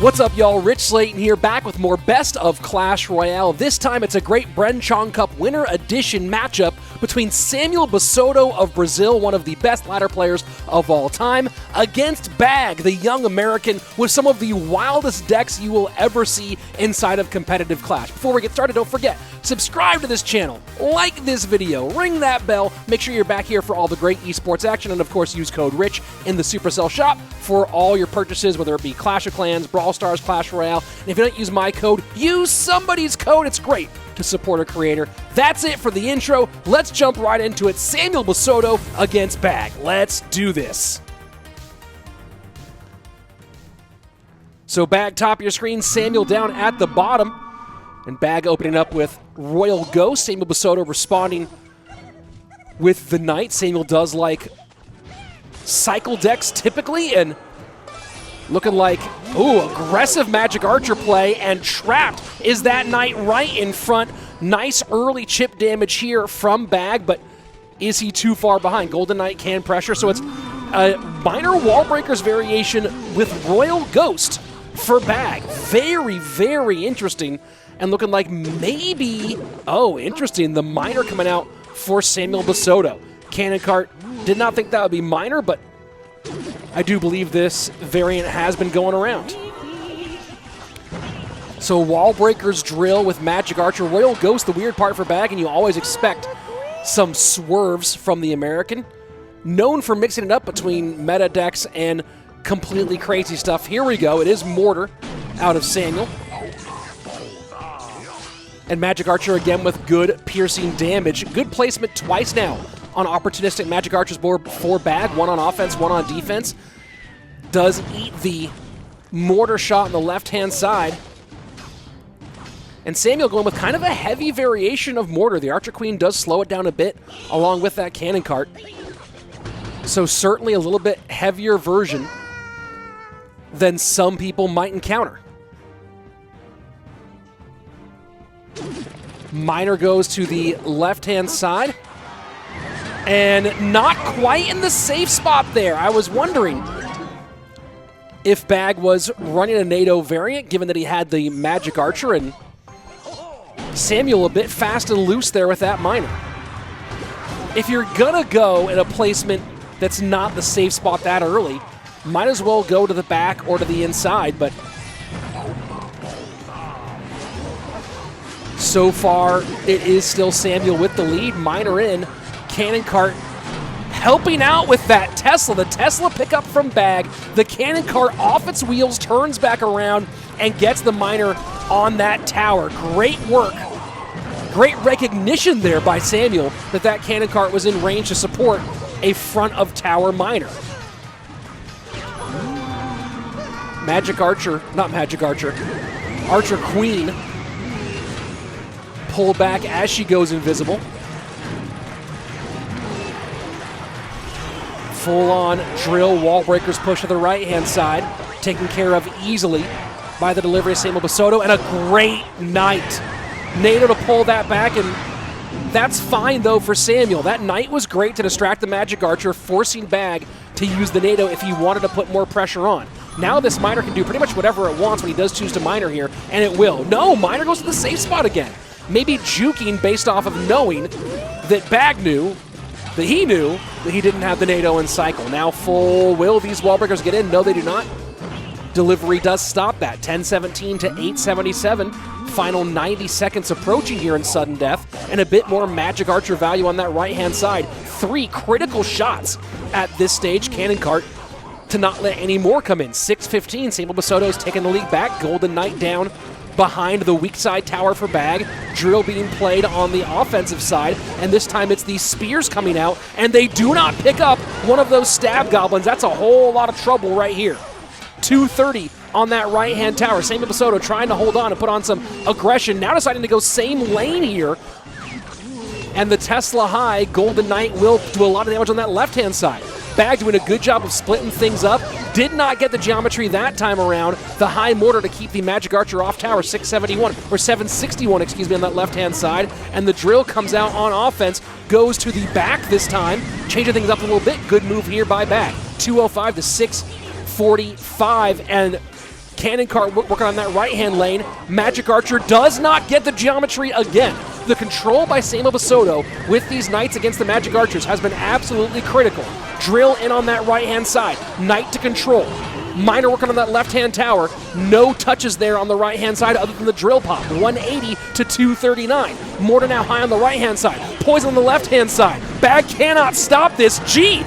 What's up, y'all? Rich Slayton here, back with more Best of Clash Royale. This time it's a great Bren Chong Cup Winter Edition matchup between Samuel Bassotto of Brazil, one of the best ladder players of all time, against Bag, the young American with some of the wildest decks you will ever see inside of competitive Clash. Before we get started, don't forget, subscribe to this channel, like this video, ring that bell, make sure you're back here for all the great esports action, and of course use code RICH in the Supercell shop for all your purchases, whether it be Clash of Clans, Brawl Stars, Clash Royale. And if you don't use my code, use somebody's code. It's great to support a creator. That's it for the intro. Let's jump right into it. Samuel Bassotto against Bag. Let's do this. So Bag top of your screen, Samuel down at the bottom. And Bag opening up with Royal Ghost. Samuel Bassotto responding with the Knight. Samuel does like cycle decks typically, and looking like, ooh, aggressive Magic Archer play, and trapped is that Knight right in front. Nice early chip damage here from Bag, but is he too far behind? Golden Knight can pressure, so it's a minor Wall Breakers variation with Royal Ghost for Bag. Very, very interesting, and looking like maybe, oh, interesting, the minor coming out for Samuel Bassotto. Cannon Cart, did not think that would be minor, but I do believe this variant has been going around. So Wall Breakers drill with Magic Archer. Royal Ghost, the weird part for Bag, and you always expect some swerves from the American. Known for mixing it up between meta decks and completely crazy stuff. Here we go. It is Mortar out of Samuel. And Magic Archer again with good piercing damage. Good placement twice now on opportunistic Magic Archer's board for Bag. One on offense, one on defense. Does eat the Mortar shot on the left-hand side. And Samuel going with kind of a heavy variation of Mortar. The Archer Queen does slow it down a bit along with that Cannon Cart. So certainly a little bit heavier version than some people might encounter. Minor goes to the left-hand side. And not quite in the safe spot there. I was wondering if Bag was running a NATO variant, given that he had the Magic Archer, and Samuel a bit fast and loose there with that minor. If you're gonna go in a placement that's not the safe spot that early, might as well go to the back or to the inside, but so far it is still Samuel with the lead. Minor in. Cannon Cart helping out with that Tesla. The Tesla pickup from Bag. The Cannon Cart off its wheels, turns back around, and gets the minor on that tower. Great work. Great recognition there by Samuel that that Cannon Cart was in range to support a front of tower minor. Magic Archer, not Magic Archer, Archer Queen pulled back as she goes invisible. Full-on drill, Wall Breakers push to the right-hand side, taken care of easily by the delivery of Samuel Bassotto, and a great Knight. NATO to pull that back, and that's fine, though, for Samuel. That Knight was great to distract the Magic Archer, forcing Bag to use the NATO if he wanted to put more pressure on. Now this minor can do pretty much whatever it wants when he does choose to minor here, and it will. No, minor goes to the safe spot again. Maybe juking based off of knowing that Bag knew, that he knew that he didn't have the NATO in cycle. Now full, will these Wall Breakers get in? No, they do not. Delivery does stop that. 10-17 to 8-77. Final 90 seconds approaching here in sudden death, and a bit more Magic Archer value on that right-hand side. 3 critical shots at this stage. Cannon Cart to not let any more come in. 6-15, Samuel Bassotto's taking the lead back. Golden Knight down behind the weak side tower for Bag. Drill being played on the offensive side, and this time it's these spears coming out, and they do not pick up one of those stab goblins. That's a whole lot of trouble right here. 230 on that right-hand tower. Samuel Bassotto trying to hold on and put on some aggression, now deciding to go same lane here. And the Tesla high, Golden Knight will do a lot of damage on that left-hand side. Bag doing a good job of splitting things up. Did not get the geometry that time around. The high mortar to keep the Magic Archer off tower, 671, or 761, excuse me, on that left-hand side. And the drill comes out on offense, goes to the back this time, changing things up a little bit. Good move here by Bag. 205 to 645, and Cannon cart working on that right-hand lane. Magic Archer does not get the geometry again. The control by Samuel Bassotto with these Knights against the Magic Archers has been absolutely critical. Drill in on that right-hand side. Knight to control. Miner working on that left-hand tower. No touches there on the right-hand side other than the drill pop. 180 to 239. Mortar now high on the right-hand side. Poison on the left-hand side. Bag cannot stop this. G,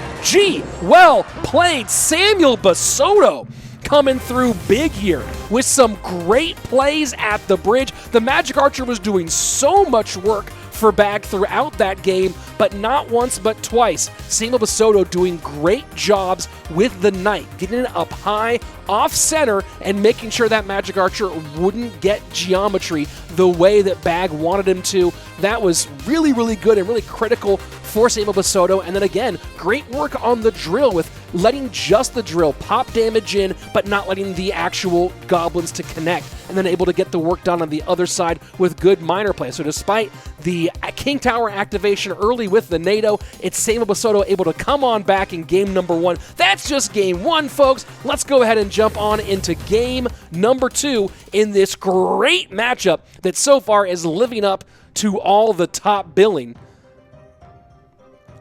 well played. Samuel Bassotto coming through big here with some great plays at the bridge. The Magic Archer was doing so much work for Bag throughout that game, but not once but twice. Samuel Bassotto doing great jobs with the Knight, getting it up high, off center, and making sure that Magic Archer wouldn't get geometry the way that Bag wanted him to. That was really, really good and really critical for Samuel Bassotto. And then again, great work on the drill with letting just the drill pop damage in, but not letting the actual goblins to connect, and then able to get the work done on the other side with good miner play. So despite the King Tower activation early with the NATO, it's Samuel Bassotto able to come on back in game number 1. That's just game 1, folks. Let's go ahead and jump on into game number 2 in this great matchup that so far is living up to all the top billing.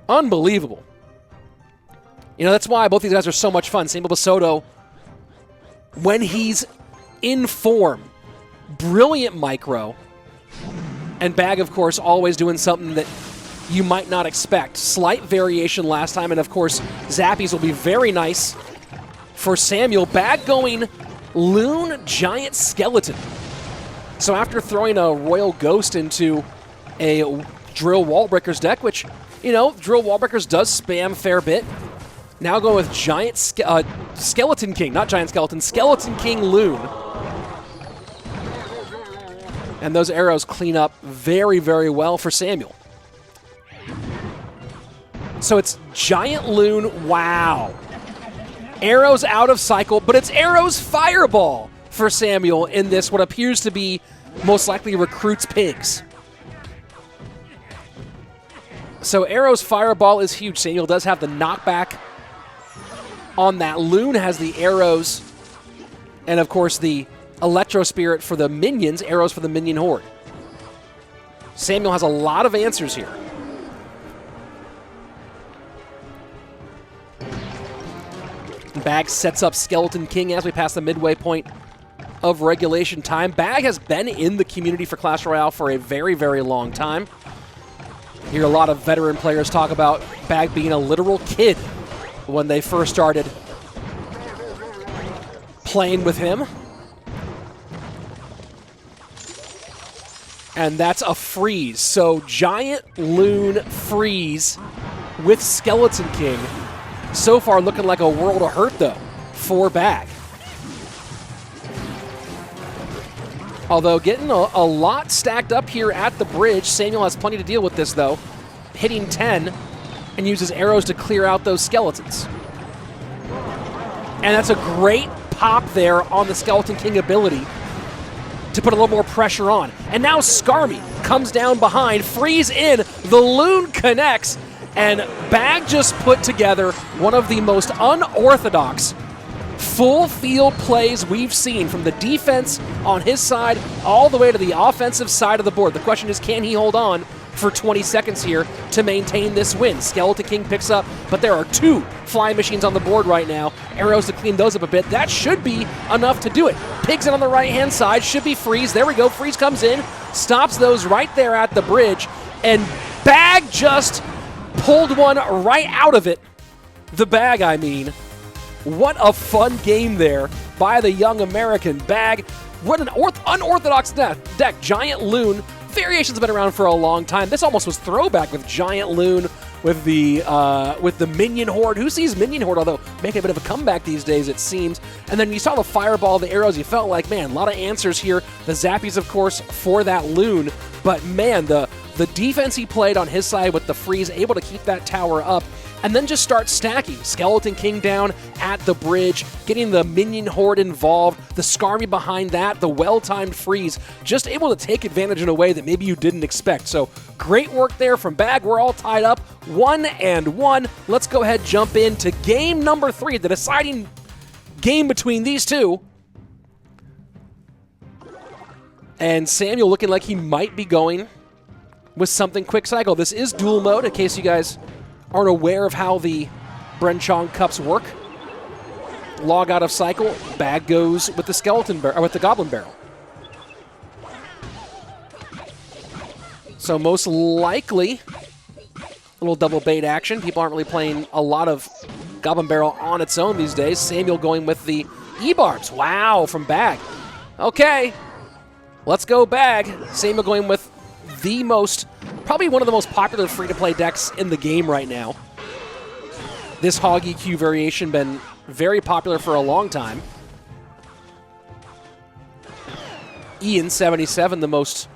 Unbelievable. You know, that's why both these guys are so much fun. Samuel Bassotto, when he's in form, brilliant micro, and Bag, of course, always doing something that you might not expect. Slight variation last time, and of course, Zappies will be very nice for Samuel. Bag going Loon Giant Skeleton. So after throwing a Royal Ghost into a Drill Wallbreakers deck, which, you know, Drill Wallbreakers does spam a fair bit, now going with Giant Skeleton King, not Giant Skeleton, Skeleton King Loon. And those arrows clean up very, very well for Samuel. So it's Giant Loon, wow. Arrows out of cycle, but it's Arrows Fireball for Samuel in this, what appears to be most likely Recruits Pigs. So Arrows Fireball is huge. Samuel does have the knockback on that. Loon has the arrows, and of course the Electro Spirit for the minions, arrows for the minion horde. Samuel has a lot of answers here. Bag sets up Skeleton King as we pass the midway point of regulation time. Bag has been in the community for Clash Royale for a very, very long time. Hear a lot of veteran players talk about Bag being a literal kid when they first started playing with him. And that's a freeze. So Giant Loon freeze with Skeleton King. So far looking like a world of hurt, though, for Bag. Although getting a lot stacked up here at the bridge. Samuel has plenty to deal with this, though. Hitting 10 and uses arrows to clear out those skeletons. And that's a great pop there on the Skeleton King ability to put a little more pressure on. And now Skarmy comes down behind, freeze in, the Loon connects, and Bag just put together one of the most unorthodox full field plays we've seen, from the defense on his side all the way to the offensive side of the board. The question is, can he hold on for 20 seconds here to maintain this win? Skeleton King picks up, but there are 2 flying machines on the board right now. Arrows to clean those up a bit. That should be enough to do it. Pigs in on the right-hand side. Should be Freeze. There we go. Freeze comes in, stops those right there at the bridge, and Bag just pulled one right out of it. The Bag, I mean. What a fun game there by the young American. Bag. What an unorthodox deck. Giant Loon. Variations have been around for a long time. This almost was throwback with Giant Loon, with the Minion Horde. Who sees Minion Horde, although making a bit of a comeback these days, it seems. And then you saw the Fireball, the arrows. You felt like, man, a lot of answers here. The Zappies, of course, for that Loon. But, man, the defense he played on his side with the freeze, able to keep that tower up, and then just start stacking. Skeleton King down at the bridge, getting the Minion Horde involved, the Skarmy behind that, the well-timed freeze, just able to take advantage in a way that maybe you didn't expect. So great work there from Bag. We're all tied up 1-1. Let's go ahead and jump into game number 3, the deciding game between these two. And Samuel looking like he might be going with something quick cycle. This is dual mode, in case you guys aren't aware of how the Bren Chong Cups work. Log out of cycle, bag goes with the skeleton barrel, or with the goblin barrel. So most likely, a little double bait action. People aren't really playing a lot of goblin barrel on its own these days. Samuel going with the E-barbs. Wow, from bag. Okay, let's go bag. Samuel going with the most, probably one of the most popular free-to-play decks in the game right now. This Hog EQ variation been very popular for a long time. Ian77, the most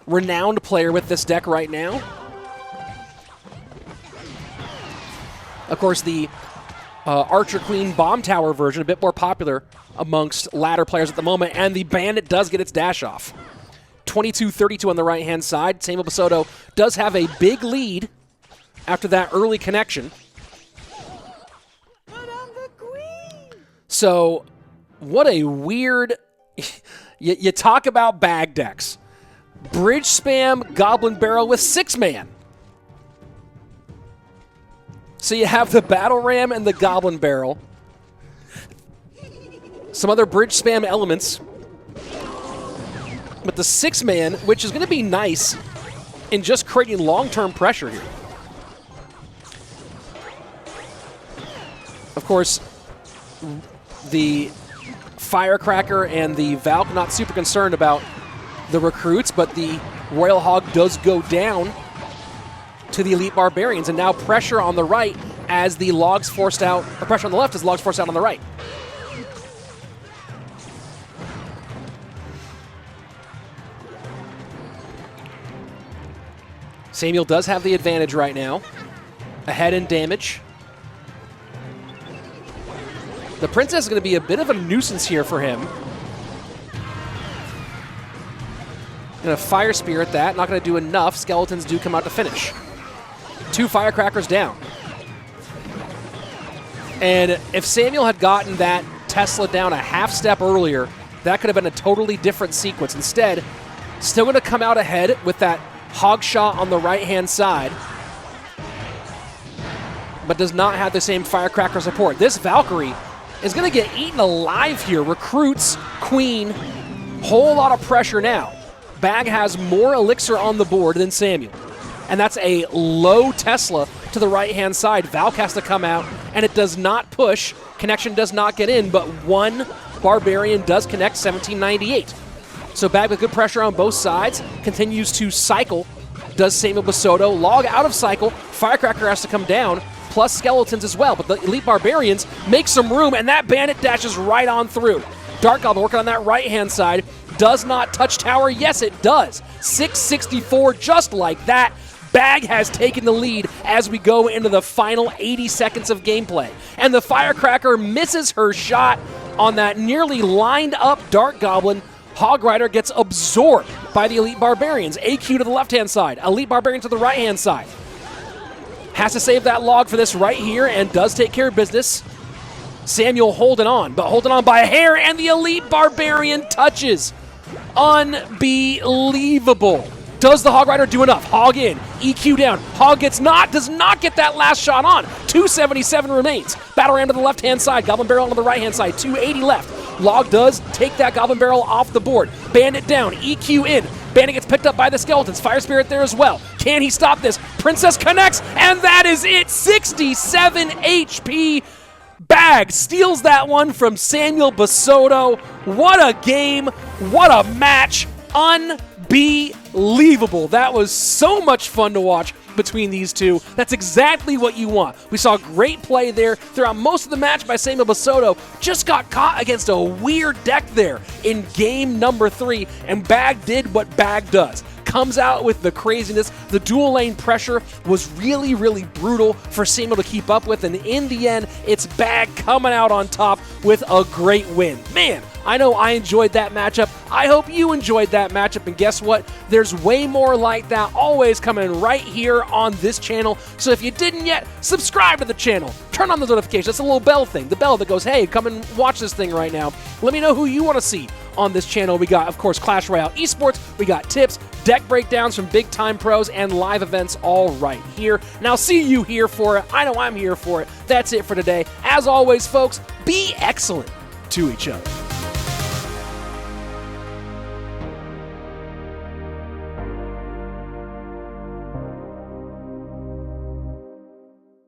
renowned player with this deck right now. Of course, the Archer Queen Bomb Tower version, a bit more popular amongst ladder players at the moment, and the Bandit does get its dash off. 22-32 on the right-hand side. Samuel Bassotto does have a big lead after that early connection. So, what a weird... you talk about bag decks. Bridge spam Goblin Barrel with 6-man. So you have the Battle Ram and the Goblin Barrel. Some other bridge spam elements. But the 6-man, which is going to be nice in just creating long-term pressure here. Of course, the Firecracker and the Valk not super concerned about the recruits, but the Royal Hog does go down to the Elite Barbarians, and now pressure on the right as the logs forced out, or pressure on the left as logs forced out on the right. Samuel does have the advantage right now, ahead in damage. The Princess is going to be a bit of a nuisance here for him. Going to Fire Spirit that, not going to do enough. Skeletons do come out to finish. 2 Firecrackers down. And if Samuel had gotten that Tesla down a half step earlier, that could have been a totally different sequence. Instead, still going to come out ahead with that Hog Shot on the right-hand side, but does not have the same Firecracker support. This Valkyrie is going to get eaten alive here. Recruits, Queen, whole lot of pressure now. Bag has more elixir on the board than Samuel. And that's a low Tesla to the right-hand side. Valk has to come out, and it does not push. Connection does not get in, but one Barbarian does connect, 1798. So Bag with good pressure on both sides, continues to cycle. Does Samuel Bassotto log out of cycle? Firecracker has to come down, plus Skeletons as well. But the Elite Barbarians make some room, and that Bandit dashes right on through. Dark Goblin working on that right-hand side. Does not touch tower. Yes, it does. 664, just like that. Bag has taken the lead as we go into the final 80 seconds of gameplay. And the Firecracker misses her shot on that nearly lined up Dark Goblin. Hog Rider gets absorbed by the Elite Barbarians. AQ to the left-hand side. Elite Barbarian to the right-hand side. Has to save that log for this right here and does take care of business. Samuel holding on, but holding on by a hair, and the Elite Barbarian touches. Unbelievable. Does the Hog Rider do enough? Hog in, EQ down. Hog does not get that last shot on. 277 remains. Battle Ram to the left-hand side. Goblin Barrel on the right-hand side. 280 left. Log does take that Goblin Barrel off the board. Bandit down, EQ in. Bandit gets picked up by the Skeletons. Fire Spirit there as well. Can he stop this? Princess connects, and that is it. 67 HP. Bag steals that one from Samuel Bassotto. What a game. What a match. Unbelievable. That was so much fun to watch between these two. That's exactly what you want. We saw great play there throughout most of the match by Samuel Bassotto. Just got caught against a weird deck there in game number 3, and Bag did what Bag does. comes out with the craziness. The dual lane pressure was really, really brutal for Samuel to keep up with, and in the end, it's Bag coming out on top with a great win. Man, I know I enjoyed that matchup. I hope you enjoyed that matchup, and guess what? There's way more like that always coming right here on this channel. So if you didn't yet, subscribe to the channel. Turn on the notifications. That's a little bell thing. The bell that goes, hey, come and watch this thing right now. Let me know who you want to see on this channel. We got, of course, Clash Royale esports. We got tips, deck breakdowns from big-time pros, and live events all right here. And I'll see you here for it. I know I'm here for it. That's it for today. As always, folks, be excellent to each other.